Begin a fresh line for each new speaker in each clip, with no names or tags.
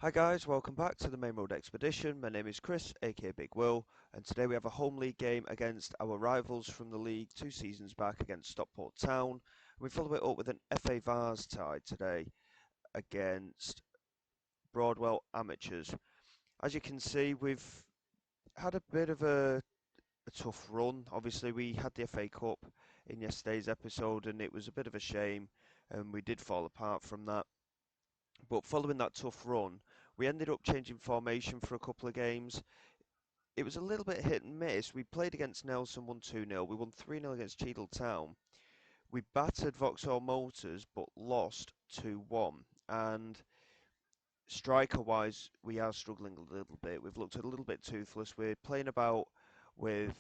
Hi guys, welcome back to the Main Road Expedition. My name is Chris, aka Big Will, and today we have a home league game against our rivals from the league 2 seasons back against Stockport Town. We follow it up with an FA Vase tie today against Broadwell Amateurs. As you can see, we've had a bit of a tough run. Obviously, we had the FA Cup in yesterday's episode, and it was a bit of a shame, and we did fall apart from that. But following that tough run, we ended up changing formation for a couple of games. It was a little bit hit and miss. We played against Nelson, won 2-0. We won 3-0 against Cheadle Town. We battered Vauxhall Motors, but lost 2-1. And striker-wise, we are struggling a little bit. We've looked a little bit toothless. We're playing about with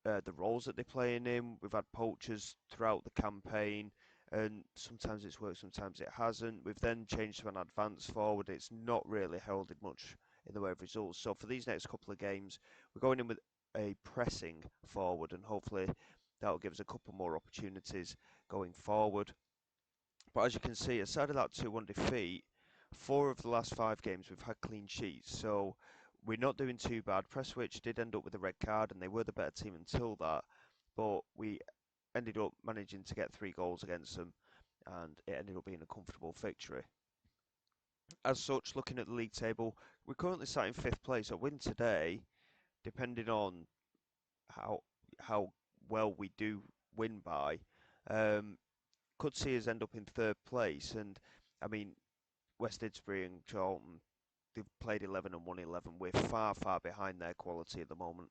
the roles that they're playing in. We've had poachers throughout the campaign, and sometimes it's worked, sometimes it hasn't. We've then changed to an advanced forward. It's not really heralded much in the way of results. So for these next couple of games, we're going in with a pressing forward, and hopefully that'll give us a couple more opportunities going forward. But as you can see, aside of that 2-1 defeat, 4 of the last 5 games we've had clean sheets, so we're not doing too bad. Prestwich did end up with a red card, and they were the better team until that, but we ended up managing to get 3 goals against them, and it ended up being a comfortable victory. As such, looking at the league table, we're currently sat in 5th place. A win today, depending on how how well we do win by, um, could see us end up in 3rd place. And I mean, West Didsbury and Charlton, they've played 11 and won 11. We're far, far behind their quality at the moment.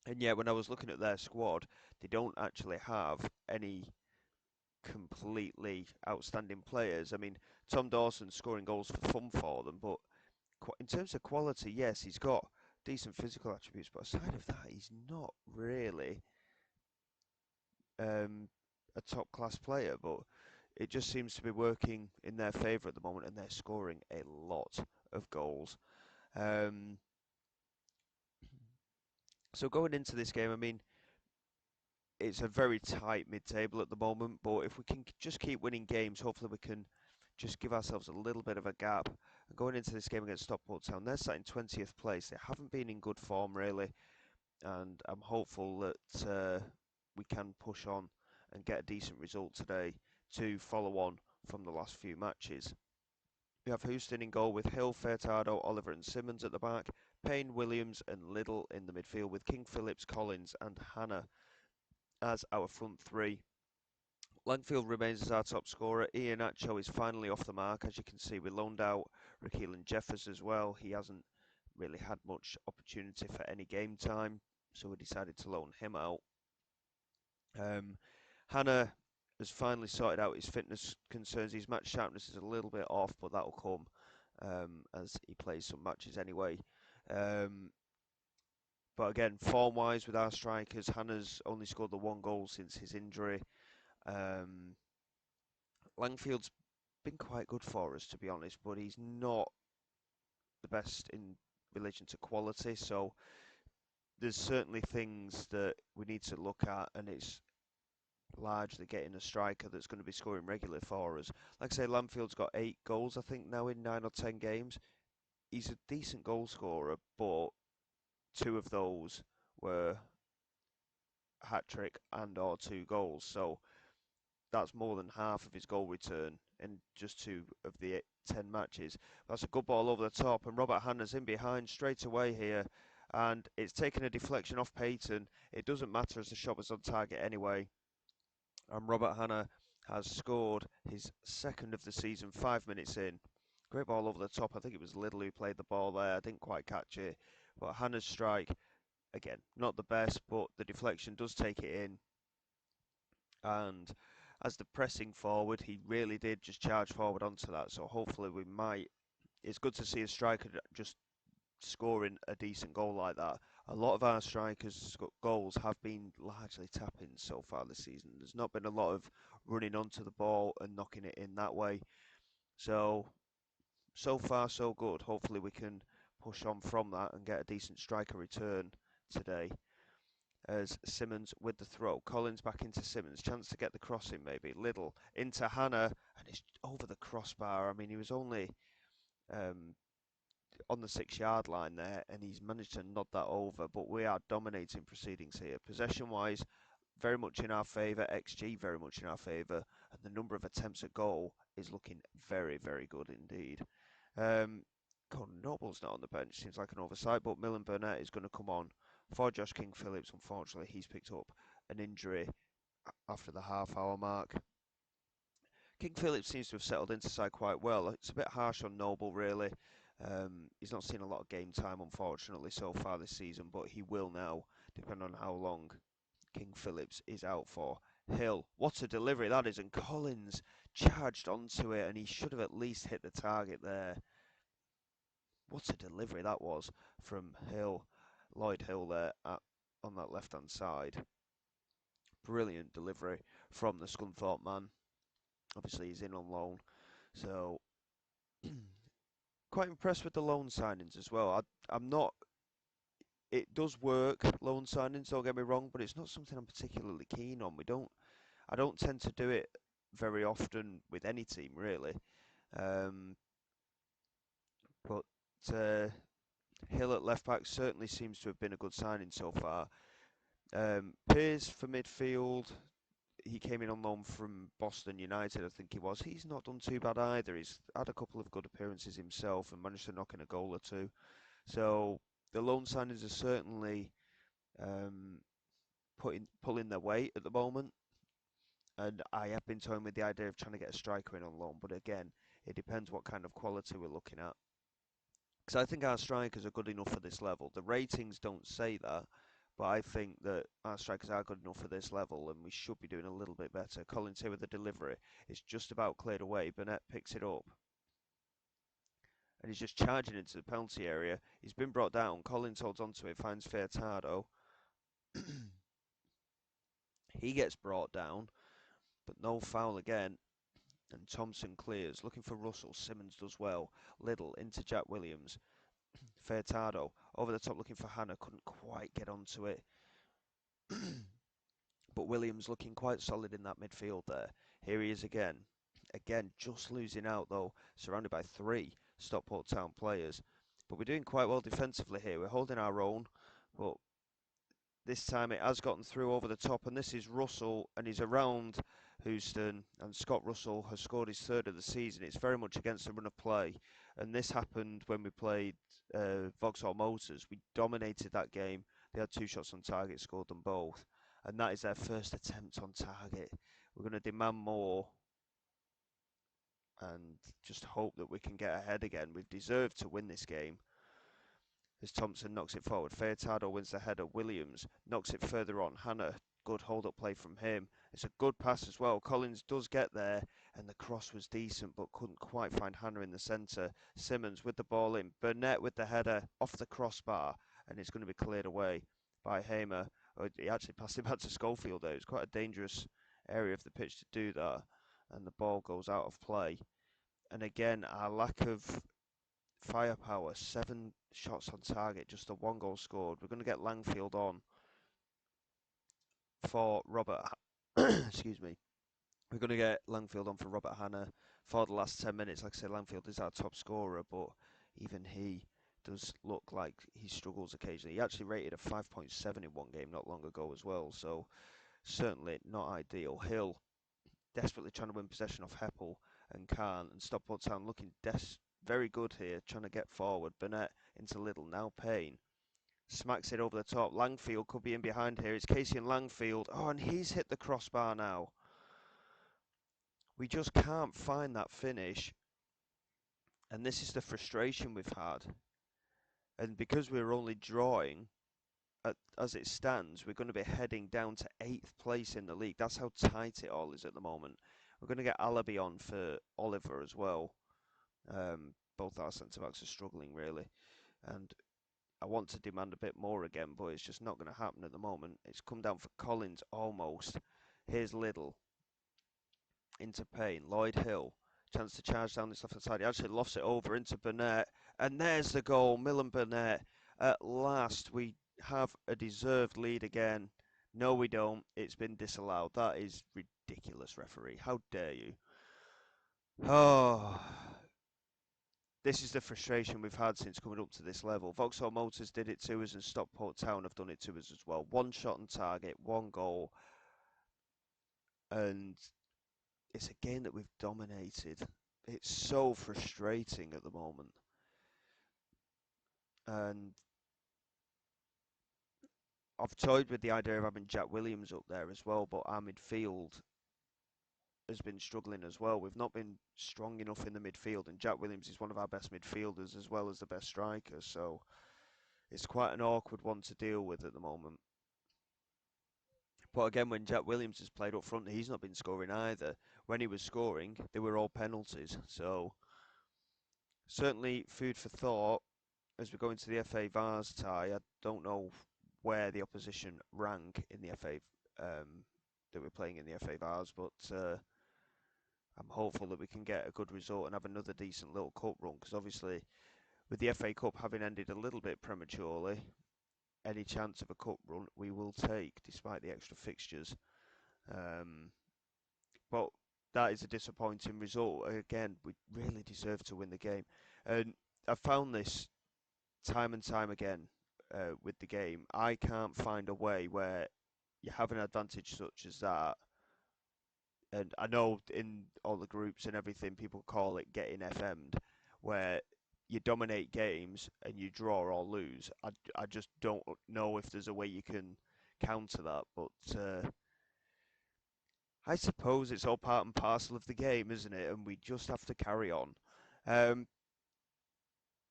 And yet, when I was looking at their squad, they don't actually have any completely outstanding players. I mean, Tom Dawson's scoring goals for fun for them, but in terms of quality, yes, he's got decent physical attributes, but aside of that, he's not really um, a top class player. But it just seems to be working in their favour at the moment, and they're scoring a lot of goals. Um, so going into this game, I mean, it's a very tight mid-table at the moment, but if we can just keep winning games, hopefully we can just give ourselves a little bit of a gap. And going into this game against Stockport Town, they're sat in 20th place. They haven't been in good form really, and I'm hopeful that we can push on and get a decent result today to follow on from the last few matches. We have Houston in goal with Hill, Furtado, Oliver and Simmons at the back, Payne, Williams and Liddle in the midfield with King, Phillips, Collins and Hannah as our front three. Langfield remains as our top scorer. Ian Acho is finally off the mark. As you can see, we loaned out Rakeelan Jeffers as well. He hasn't really had much opportunity for any game time, so we decided to loan him out. Um, Hannah has finally sorted out his fitness concerns. His match sharpness is a little bit off, but that'll come as he plays some matches anyway. Um, but again, form-wise with our strikers, Hannah's only scored the 1 goal since his injury. Um, Langfield's been quite good for us, to be honest, but he's not the best in relation to quality. So there's certainly things that we need to look at, and it's largely getting a striker that's going to be scoring regularly for us. Like I say, Langfield's got 8 goals, I think, now in 9 or 10 games. He's a decent goal scorer, but 2 of those were hat trick and or 2 goals. So that's more than half of his goal return in just 2 of the 10 matches. That's a good ball over the top, and Robert Hannah's in behind straight away here, and it's taken a deflection off Peyton. It doesn't matter as the shot was on target anyway, and Robert Hannah has scored his second of the season 5 minutes in. Great ball over the top. I think it was Little who played the ball there. I didn't quite catch it, but Hannah's strike, again, not the best, but the deflection does take it in, and as the pressing forward, he really did just charge forward onto that. So hopefully we might. It's good to see a striker just scoring a decent goal like that. A lot of our strikers' goals have been largely tap-ins so far this season. There's not been a lot of running onto the ball and knocking it in that way. So far so good. Hopefully we can push on from that and get a decent striker return today. As Simmons with the throw. Collins back into Simmons. Chance to get the crossing maybe. Liddle into Hannah, and it's over the crossbar. I mean, he was only um, on the 6 yard line there, and he's managed to nod that over. But we are dominating proceedings here. Possession wise, very much in our favour, XG very much in our favour, and the number of attempts at goal is looking very, very good indeed. Gordon Noble's not on the bench, seems like an oversight, but Millen Burnett is going to come on for Josh King Phillips. Unfortunately, he's picked up an injury after the half-hour mark. King Phillips seems to have settled into side quite well. It's a bit harsh on Noble, really. He's not seen a lot of game time, unfortunately, so far this season, but he will now, depending on how long King Phillips is out for. Hill, what a delivery that is, and Collins charged onto it, and he should have at least hit the target there. What a delivery that was from Hill, Lloyd Hill there on that left-hand side. Brilliant delivery from the Scunthorpe man. Obviously, he's in on loan, so quite impressed with the loan signings as well. I'm not. It does work, loan signings. Don't get me wrong, but it's not something I'm particularly keen on. I don't tend to do it very often with any team, really. Um, but Hill at left back certainly seems to have been a good signing so far. Pearce for midfield. He came in on loan from Boston United, I think he was. He's not done too bad either. He's had a couple of good appearances himself and managed to knock in a goal or two. So the loan signings are certainly pulling their weight at the moment. And I have been toying with the idea of trying to get a striker in on loan, but again, it depends what kind of quality we're looking at. Because I think our strikers are good enough for this level. The ratings don't say that, but I think that our strikers are good enough for this level, and we should be doing a little bit better. Collins here with the delivery. It's just about cleared away. Burnett picks it up, and he's just charging into the penalty area. He's been brought down. Collins holds onto it, finds Furtado. He gets brought down, but no foul again. And Thompson clears, looking for Russell. Simmons does well. Little into Jack Williams. Furtado over the top looking for Hannah. Couldn't quite get onto it. But Williams looking quite solid in that midfield there. Here he is again. Again, just losing out though, surrounded by 3 Stockport Town players. But we're doing quite well defensively here. We're holding our own, but this time it has gotten through over the top, and this is Russell, and he's around Houston, and Scott Russell has scored his 3rd of the season. It's very much against the run of play, and this happened when we played Vauxhall Motors. We dominated that game. They had 2 shots on target, scored them both, and that is their first attempt on target. We're going to demand more and just hope that we can get ahead again. We've deserved to win this game. As Thompson knocks it forward, Furtado wins the header. Williams knocks it further on. Hannah, good hold-up play from him. It's a good pass as well. Collins does get there, and the cross was decent, but couldn't quite find Hannah in the centre. Simmons with the ball in. Burnett with the header off the crossbar, and it's going to be cleared away by Hamer. Oh, he actually passed it back to Schofield there. It's quite a dangerous area of the pitch to do that, and the ball goes out of play. And again, our lack of firepower, 7 shots on target, just the 1 goal scored. We're going to get Langfield on for Robert. Excuse me. We're going to get Langfield on for Robert Hannah for the last 10 minutes. Like I said, Langfield is our top scorer, but even he does look like he struggles occasionally. He actually rated a 5.7 in one game not long ago as well, so certainly not ideal. Hill desperately trying to win possession off Heppel and Khan, and Stockport Town looking very good here, trying to get forward. Burnett into Little, now Payne. Smacks it over the top. Langfield could be in behind here. It's Casey and Langfield. Oh, and he's hit the crossbar now. We just can't find that finish. And this is the frustration we've had. And because we're only drawing, as it stands, we're going to be heading down to 8th place in the league. That's how tight it all is at the moment. We're going to get Alabi on for Oliver as well. Both our centre-backs are struggling, really. And I want to demand a bit more again, but it's just not going to happen at the moment. It's come down for Collins almost. Here's Little into Payne. Lloyd Hill. Chance to charge down this left side. He actually lofts it over into Burnett. And there's the goal. Millen Burnett. At last, we have a deserved lead again. No, we don't. It's been disallowed. That is ridiculous, referee. How dare you? Oh. this is the frustration we've had since coming up to this level. Vauxhall Motors did it to us, and Stockport Town have done it to us as well. One shot on target, one goal, and it's a game that we've dominated. It's so frustrating at the moment. And I've toyed with the idea of having Jack Williams up there as well, but our midfield has been struggling as well. We've not been strong enough in the midfield, and Jack Williams is one of our best midfielders as well as the best striker, so it's quite an awkward one to deal with at the moment. But again, when Jack Williams has played up front, he's not been scoring either. When he was scoring, they were all penalties. So certainly food for thought as we go into the FA Vase tie. I don't know where the opposition rank in the FA that we're playing in the FA Vase, but I'm hopeful that we can get a good result and have another decent little cup run. Because obviously, with the FA Cup having ended a little bit prematurely, any chance of a cup run we will take, despite the extra fixtures. Um, but that is a disappointing result. Again, we really deserve to win the game. And I've found this time and time again with the game. I can't find a way where you have an advantage such as that. And I know in all the groups and everything, people call it getting FM'd, where you dominate games and you draw or lose. I just don't know if there's a way you can counter that. But I suppose it's all part and parcel of the game, isn't it? And we just have to carry on. Um,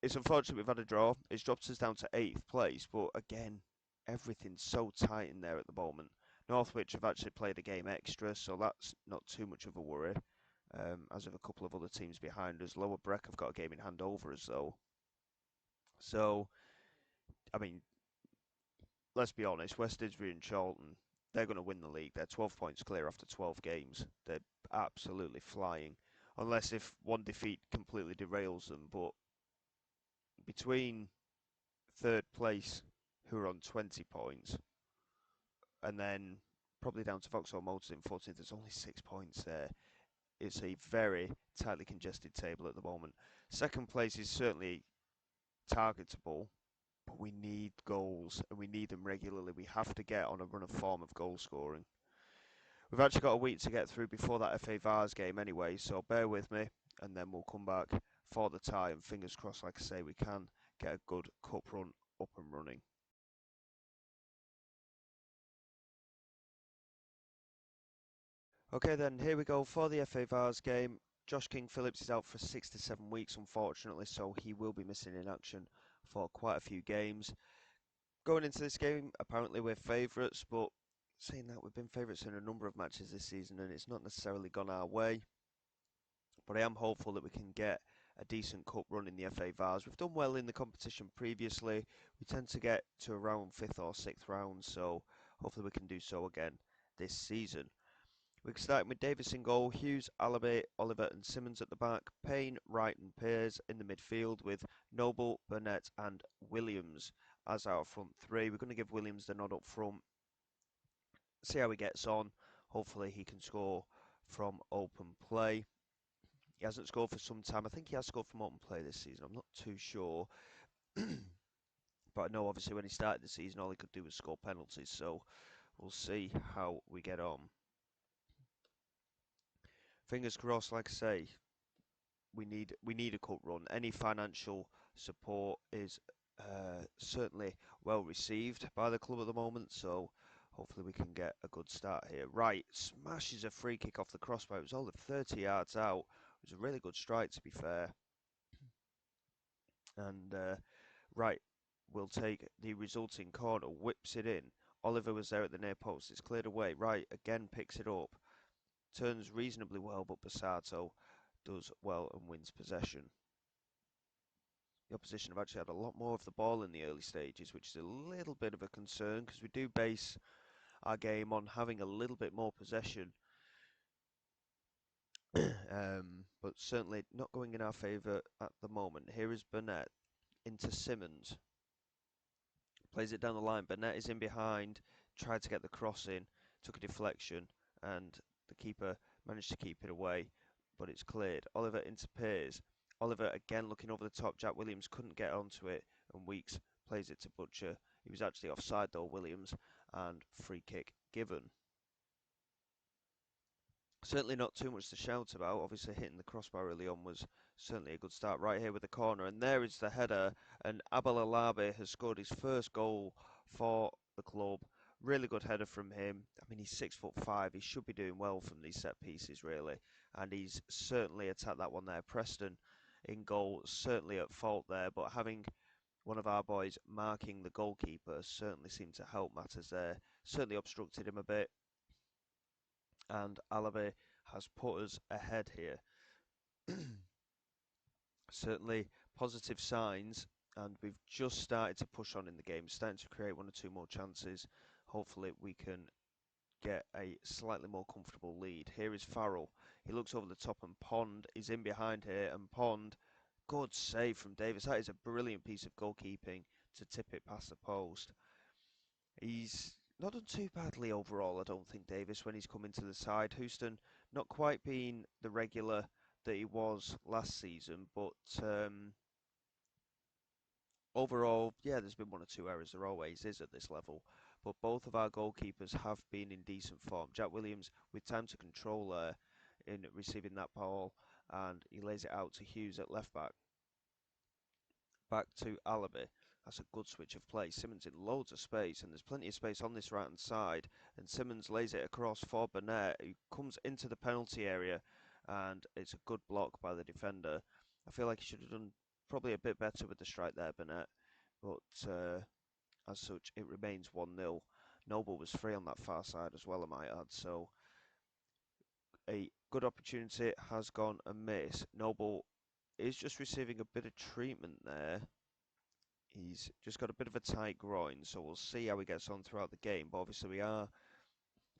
it's unfortunate we've had a draw. It's dropped us down to 8th place, but again, everything's so tight in there at the moment. Northwich have actually played a game extra, so that's not too much of a worry. As have a couple of other teams behind us. Lower Breck have got a game in hand over us, though. So, I mean, let's be honest, West Didsbury and Charlton, they're going to win the league. They're 12 points clear after 12 games. They're absolutely flying. Unless if one defeat completely derails them. But between third place, who are on 20 points, and then probably down to Vauxhall Motors in 14th, there's only 6 points there. It's a very tightly congested table at the moment. Second place is certainly targetable, but we need goals, and we need them regularly. We have to get on a run of form of goal scoring. We've actually got a week to get through before that FA Vase game anyway, so bear with me, and then we'll come back for the tie, and fingers crossed, like I say, we can get a good cup run up and running. Okay then, here we go for the FA Vase game. Josh King Phillips is out for 6 to 7 weeks, unfortunately, so he will be missing in action for quite a few games. Going into this game, apparently we're favourites, but saying that, we've been favourites in a number of matches this season and it's not necessarily gone our way. But I am hopeful that we can get a decent cup run in the FA Vase. We've done well in the competition previously. We tend to get to around 5th or 6th round, so hopefully we can do so again this season. We can start with Davis in goal, Hughes, Alabe, Oliver and Simmons at the back, Payne, Wright and Pears in the midfield with Noble, Burnett and Williams as our front three. We're going to give Williams the nod up front, see how he gets on. Hopefully he can score from open play. He hasn't scored for some time. I think he has scored from open play this season. I'm not too sure. But I know obviously when he started the season all he could do was score penalties, so we'll see how we get on. Fingers crossed, like I say, we need a cup run. Any financial support is certainly well received by the club at the moment, so hopefully we can get a good start here. Right, smashes a free kick off the crossbar. It was only 30 yards out. It was a really good strike, to be fair. And Right will take the resulting corner, whips it in. Oliver was there at the near post. It's cleared away. Right again picks it up. Turns reasonably well, but Basato does well and wins possession. The opposition have actually had a lot more of the ball in the early stages, which is a little bit of a concern because we do base our game on having a little bit more possession. But certainly not going in our favour at the moment. Here is Burnett into Simmons. Plays it down the line. Burnett is in behind, tried to get the cross in, took a deflection, and the keeper managed to keep it away, but it's cleared. Oliver into Pears. Oliver again looking over the top. Jack Williams couldn't get onto it, and Weeks plays it to Butcher. He was actually offside though, Williams, and free kick given. Certainly not too much to shout about. Obviously, hitting the crossbar early on was certainly a good start. Right here with the corner, and there is the header. And Abel Alabe has scored his first goal for the club. Really good header from him. I mean, he's 6'5". He should be doing well from these set pieces, really. And he's certainly attacked that one there. Preston in goal, certainly at fault there, but having one of our boys marking the goalkeeper certainly seemed to help matters there. Certainly obstructed him a bit, and Alabe has put us ahead here. Certainly positive signs, and we've just started to push on in the game, starting to create one or two more chances. Hopefully we can get a slightly more comfortable lead. Here is Farrell. He looks over the top, and Pond is in behind here, and Pond, good save from Davis. That is a brilliant piece of goalkeeping to tip it past the post. He's not done too badly overall, I don't think, Davis, when he's come into the side. Houston not quite being the regular that he was last season, but overall, yeah, there's been one or two errors. There always is at this level. But both of our goalkeepers have been in decent form. Jack Williams with time to control there in receiving that ball, and he lays it out to Hughes at left back. Back to Alabi. That's a good switch of play. Simmons in loads of space, and there's plenty of space on this right hand side. And Simmons lays it across for Burnett, who comes into the penalty area, and it's a good block by the defender. I feel like he should have done probably a bit better with the strike there, Burnett. But as such, it remains 1-0. Noble was free on that far side as well, I might add. So a good opportunity has gone amiss. Noble is just receiving a bit of treatment there. He's just got a bit of a tight groin, so we'll see how he gets on throughout the game. But obviously we are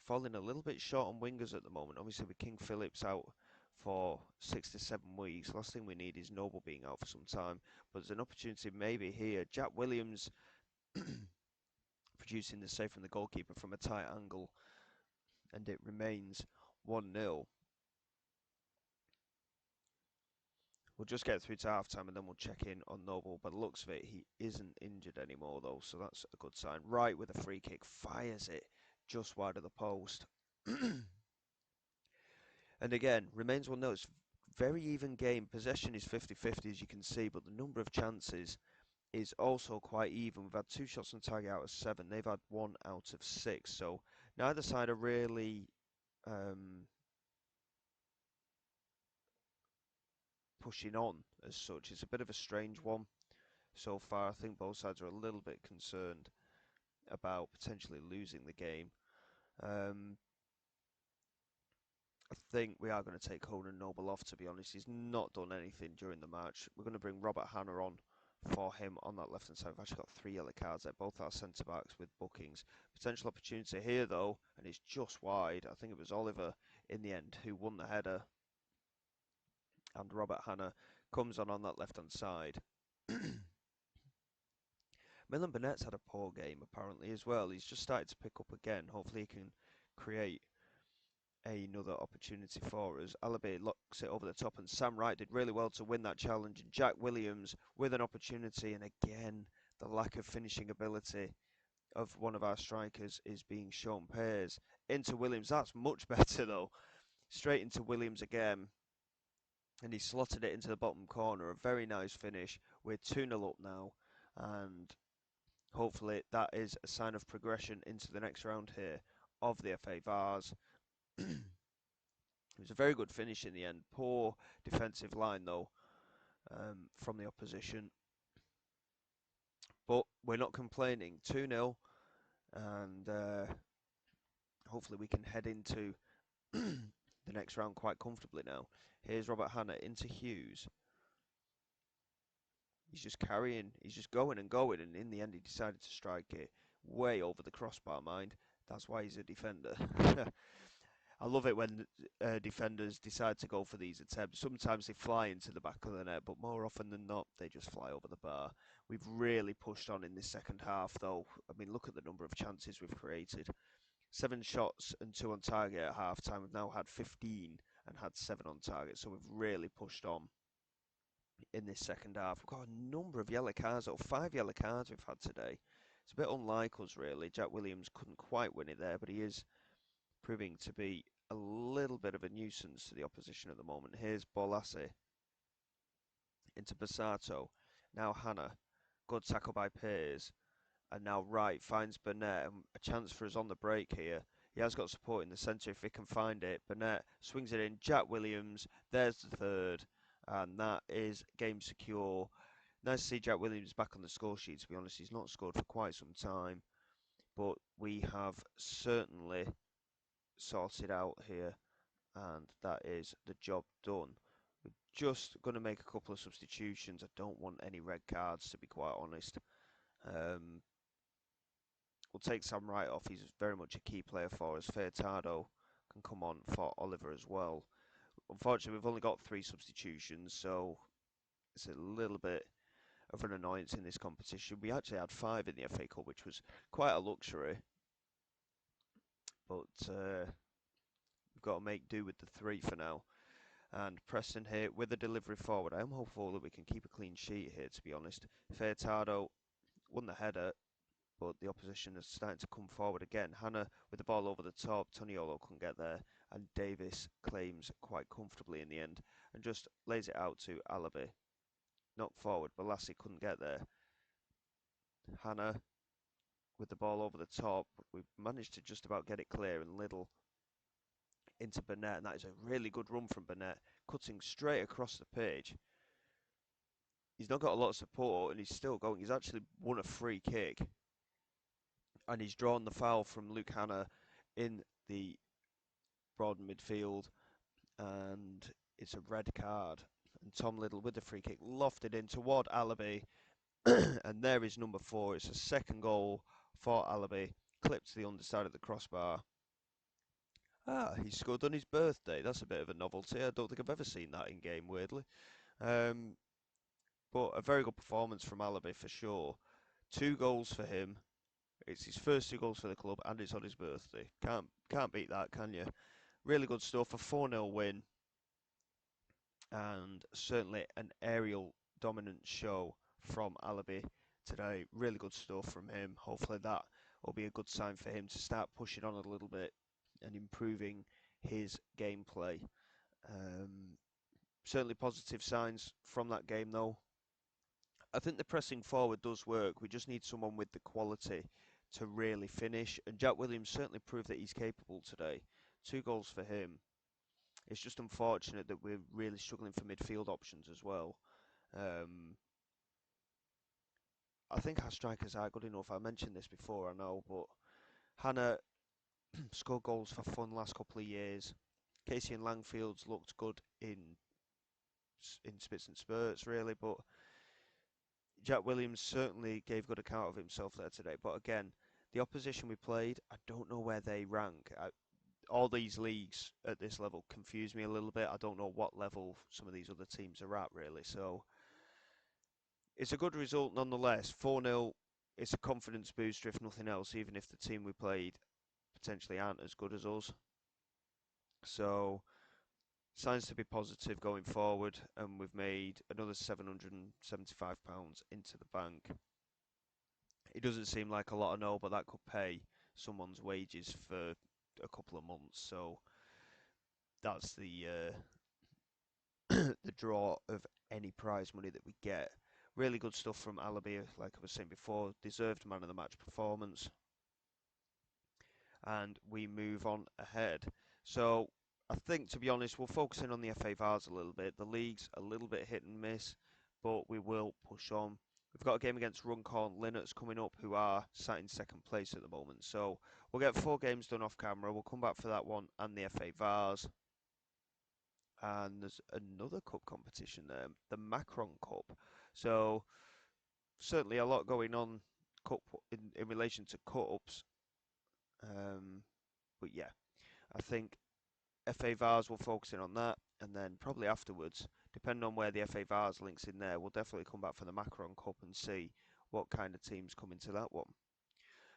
falling a little bit short on wingers at the moment. Obviously with King Phillips out for 6 to 7 weeks, last thing we need is Noble being out for some time. But there's an opportunity maybe here. Jack Williams producing the save from the goalkeeper from a tight angle, and it remains 1-0. We'll just get through to half-time and then we'll check in on Noble. By the looks of it, he isn't injured anymore though, so that's a good sign. Right with a free kick, fires it just wide of the post. And again, remains 1-0. It's very even game. Possession is 50-50 as you can see, but the number of chances is also quite even. We've had 2 shots on target out of 7. They've had 1 out of 6. So neither side are really pushing on as such. It's a bit of a strange one so far. I think both sides are a little bit concerned about potentially losing the game. I think we are going to take Conan Noble off, to be honest. He's not done anything during the match. We're going to bring Robert Hanna on for him on that left-hand side. We've actually got 3 yellow cards there, both our centre-backs with bookings. Potential opportunity here, though, and it's just wide. I think it was Oliver, in the end, who won the header. And Robert Hanna comes on that left-hand side. Milan Burnett's had a poor game, apparently, as well. He's just started to pick up again. Hopefully he can create another opportunity for us. Alabi locks it over the top, and Sam Wright did really well to win that challenge. And Jack Williams with an opportunity, and again, the lack of finishing ability of one of our strikers is being shown. Pears into Williams. That's much better, though. Straight into Williams again. And he slotted it into the bottom corner. A very nice finish. We're 2-0 up now. And hopefully that is a sign of progression into the next round here of the FA Vase. It was a very good finish in the end. Poor defensive line, though, from the opposition. But we're not complaining. 2-0. And hopefully we can head into the next round quite comfortably now. Here's Robert Hanna into Hughes. He's just carrying, he's just going and going, and in the end he decided to strike it way over the crossbar, mind. That's why he's a defender. I love it when defenders decide to go for these attempts. Sometimes they fly into the back of the net, but more often than not, they just fly over the bar. We've really pushed on in this second half, though. I mean, look at the number of chances we've created. 7 shots and 2 on target at half-time. We've now had 15 and had 7 on target, so we've really pushed on. in this second half. We've got a number of yellow cards, or 5 yellow cards we've had today. It's a bit unlike us, really. Jack Williams couldn't quite win it there, but he is proving to be a little bit of a nuisance to the opposition at the moment. Here's Bolassi into Basato. Now Hannah. Good tackle by Pears. And now Wright finds Burnett. A chance for us on the break here. He has got support in the centre if he can find it. Burnett swings it in. Jack Williams. There's the third. And that is game secure. Nice to see Jack Williams back on the score sheet, to be honest. He's not scored for quite some time. But we have certainly sorted out here. And that is the job done. We're just going to make a couple of substitutions. I don't want any red cards, to be quite honest. We'll take Sam Wright off. He's very much a key player for us. Furtado can come on for Oliver as well. Unfortunately, we've only got 3 substitutions, so it's a little bit of an annoyance in this competition. We actually had 5 in the FA Cup, which was quite a luxury. But we've got to make do with the 3 for now. And Preston here with a delivery forward. I am hopeful that we can keep a clean sheet here, to be honest. Furtado won the header, but the opposition is starting to come forward again. Hannah with the ball over the top. Toniolo couldn't get there, and Davis claims quite comfortably in the end and just lays it out to Alabi. Knocked forward, but Lassie couldn't get there. Hannah with the ball over the top. We managed to just about get it clear, and Little into Burnett, and that is a really good run from Burnett, cutting straight across the pitch. He's not got a lot of support, and he's still going. He's actually won a free kick, and he's drawn the foul from Luke Hannah in the broad midfield, and it's a red card. And Tom Little with the free kick lofted in toward Alabi, and there is number 4. It's a second goal for Alabi, clipped to the underside of the crossbar. He scored on his birthday. That's a bit of a novelty. I don't think I've ever seen that in game, weirdly. But a very good performance from Alabi for sure. 2 goals for him. It's his first 2 goals for the club, and it's on his birthday. Can't beat that, can you? Really good stuff. A 4-0 win, and certainly an aerial dominant show from Alabi today. Really good stuff from him. Hopefully that will be a good sign for him to start pushing on a little bit and improving his gameplay. Certainly positive signs from that game though. I think the pressing forward does work. We just need someone with the quality to really finish, and Jack Williams certainly proved that he's capable today. 2 goals for him. It's just unfortunate that we're really struggling for midfield options as well. I think our strikers are good enough. I mentioned this before, I know, but Hannah scored goals for fun last couple of years. Casey and Langfield's looked good in spits and spurts, really, but Jack Williams certainly gave good account of himself there today. But again, the opposition we played, I don't know where they rank. All these leagues at this level confuse me a little bit. I don't know what level some of these other teams are at, really. So it's a good result nonetheless. 4-0, it's a confidence booster if nothing else, even if the team we played potentially aren't as good as us. So signs to be positive going forward, and we've made another £775 into the bank. It doesn't seem like a lot, I know, but that could pay someone's wages for a couple of months. So that's the the draw of any prize money that we get. Really good stuff from Alabi, like I was saying before. Deserved man of the match performance. And we move on ahead. So I think, to be honest, we'll focus in on the FA Vase a little bit. The league's a little bit hit and miss, but we will push on. We've got a game against Runcorn Linnets coming up, who are sat in second place at the moment. So we'll get 4 games done off camera. We'll come back for that one and the FA Vase. And there's another cup competition there, the Macron Cup. So certainly a lot going on cup in relation to cups. But yeah, I think FA Vase will focus in on that, and then probably afterwards, depending on where the FA Vase links in there, we'll definitely come back for the Macron Cup and see what kind of teams come into that one.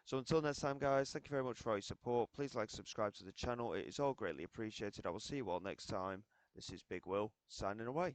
So until next time, guys, thank you very much for your support. Please like, subscribe to the channel. It is all greatly appreciated. I will see you all next time. This is Big Will, signing away.